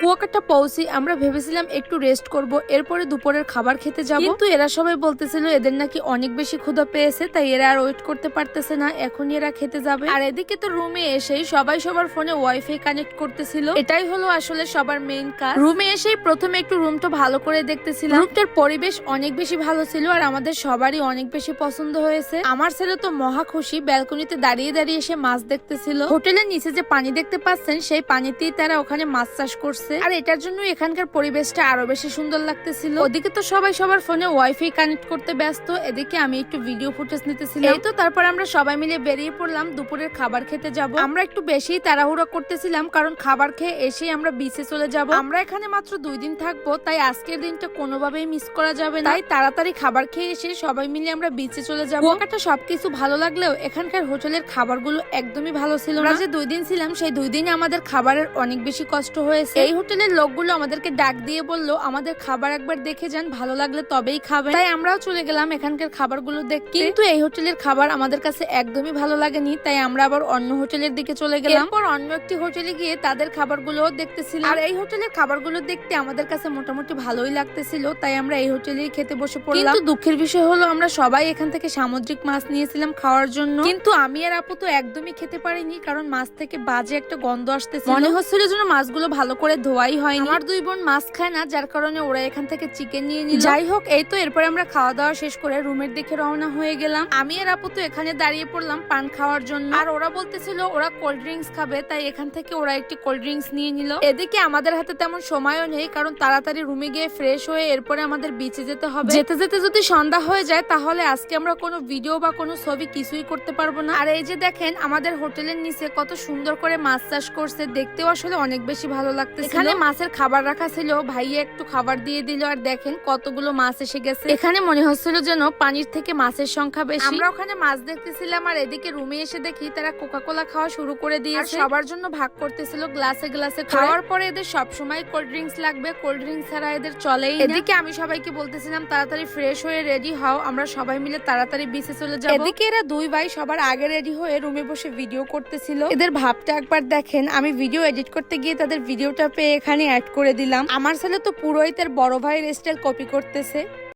কুয়াকাটা পৌঁছি আমরা ভেবেছিলাম একটু রেস্ট করব, এরপরে দুপুরের খাবার খেতে যাব। কিন্তু এরা সবাই বলতেছিল এদের নাকি অনেক বেশি ক্ষুধা পেয়েছে, তাই এরা আর ওয়েট করতে পারতেছে না, এখনই এরা খেতে যাবে। আর এদিকে তো রুমে এসেই সবাই সবার ফোনে ওয়াইফাই কানেক্ট করতেছিল, এটাই হলো আসলে সবার মেইন কাজ। রুমে এসেই প্রথমে একটু রুমটা ভালো করে দেখতেছিলাম। রুমটার পরিবেশ অনেক বেশি ভালো ছিল আর আমাদের সবারই অনেক বেশি পছন্দ হয়েছে। আমার ছেলে তো মহা খুশি, ব্যালকনিতে দাঁড়িয়ে দাঁড়িয়ে এসে মাছ দেখতেছিল। হোটেলের নিচে যে পানি দেখতে পাচ্ছেন সেই পানিতেই তারা ওখানে মাছ চাষ করছে, আর এটার জন্য এখানকার পরিবেশটা আরো বেশি সুন্দর লাগতেছিল। ওদিকে তো সবাই সবার ফোনে ওয়াইফাই কানেক্ট করতে ব্যস্ত, এদিকে আমি একটু ভিডিও ফুটেজ নিতেছিলাম। এই তো তারপর আমরা সবাই মিলে বেরিয়ে পড়লাম দুপুরের খাবার খেতে যাব। আমরা একটু বেশি তাড়াহুড়া করতেছিলাম কারণ খাবার খেয়ে এসেই আমরা বিচে চলে যাব। আমরা এখানে মাত্র 2 দিন থাকবো, তাই আজকের দিনটা কোনোভাবেই মিস করা যাবে না। তাই তাড়াতাড়ি খাবার খেয়ে এসে সবাই মিলে আমরা বিচে চলে যাব। কুয়াকাটা সবকিছু ভালো লাগলেও এখানকার হোটেলের খাবারগুলো একদমই ভালো ছিল না। যে 2 দিন ছিলাম সেই 2 দিনে আমাদের খাবারের অনেক বেশি কষ্ট হয়েছে। এই হোটেলের লোকগুলো আমাদেরকে ডাক দিয়ে বললো আমাদের খাবার একবার দেখে যান, ভালো লাগলে তবেই খাবেন। তাই আমরাও চলে গেলাম এখানকার খাবারগুলো দেখতে। কিন্তু এই হোটেলের খাবার আমাদের কাছে একদমই ভালো লাগেনি, তাই আমরা আবার অন্য হোটেলের দিকে চলে গেলাম। এরপর অন্য একটি হোটেলে গিয়ে তাদের খাবারগুলোও দেখতেছিলাম। আর এই হোটেলের খাবারগুলো দেখতে আমাদের কাছে মোটামুটি ভালোই লাগতেছিল, তাই আমরা এই হোটেলেই খেতে বসে পড়লাম। কিন্তু দুঃখের বিষয় হলো আমরা সবাই এখান থেকে সামুদ্রিক মাছ নিয়েছিলাম খাওয়ার জন্য, কিন্তু আমি আর আপু তো একদমই খেতে পারিনি কারণ মাছ থেকে বাজে একটা গন্ধ আসতেছিল। মনে হচ্ছিল যেন মাছগুলো ভালো করে ধোয়াই হয়নি। আমার 2 বোন মাছ খায় না, যার কারণে ওরা এখান থেকে চিকেন নিয়ে নিল। যাই হোক, এই তো এরপরে আমরা খাওয়া দাওয়া শেষ করে রুমের দিকে রওনা হয়ে গেলাম। আমি আর আপু তো এখানে দাঁড়িয়ে পড়লাম পান খাওয়ার জন্য, আর ওরা বলতেছিল ওরা কোল্ড ড্রিঙ্কস খাবে, তাই এখান থেকে ওরা একটি কোল্ড ড্রিঙ্কস নিয়ে নিল। এদিকে আমাদের হাতে তেমন সময়ও নেই কারণ তাড়াতাড়ি রুমে গিয়ে ফ্রেশ হয়ে এরপরে আমাদের বিচে যেতে হবে। যেতে যেতে যদি সন্ধ্যা হয়ে যায় তাহলে আজকে আমরা কোনো ভিডিও বা কোনো ছবি কিছুই করতে পারবো না। আর এই যে দেখেন আমাদের হোটেলের নিচে কত সুন্দর করে মাছ চাষ করছে, দেখতেও আসলে অনেক বেশি ভালো লাগতেছিল। এখানে মাছের খাবার রাখা ছিল, ভাইয়া একটু খাবার দিয়ে দিল, আর দেখেন কতগুলো মাছ এসে গেছে। এখানে মনে হচ্ছিল যেন পানির থেকে মাছের সংখ্যা বেশি। আমরা ওখানে মাছ দেখতেছিলাম আর এদিকে রুমে এসে দেখি তারা কোকা কোলা খাওয়া শুরু করে দিয়েছে। সবার জন্য ভাগ করতেছিল গ্লাসে গ্লাসে। খাওয়ার পরে এদের সবসময় কোল্ড ড্রিঙ্কস লাগবে, কোল্ড ড্রিঙ্কস ছাড়া এদের চলেই না। এদিকে আমি সবাইকে বলতেছিলাম তাড়াতাড়ি ফ্রেশ হয়ে রেডি হও, আমরা সবাই মিলে তাড়াতাড়ি বিচে চলে যাব। এদিকে এরা 2 ভাই সবার আগে রেডি হয়ে রুমে বসে ভিডিও করতেছিল। এদের ভাবটা একবার দেখেন, আমি ভিডিও এডিট করতে গিয়ে তাদের ভিডিওটা পেয়ে এখানে অ্যাড করে দিলাম। আমার ছেলে তো পুরোই তার বড় ভাইয়ের স্টাইল কপি করতেছে।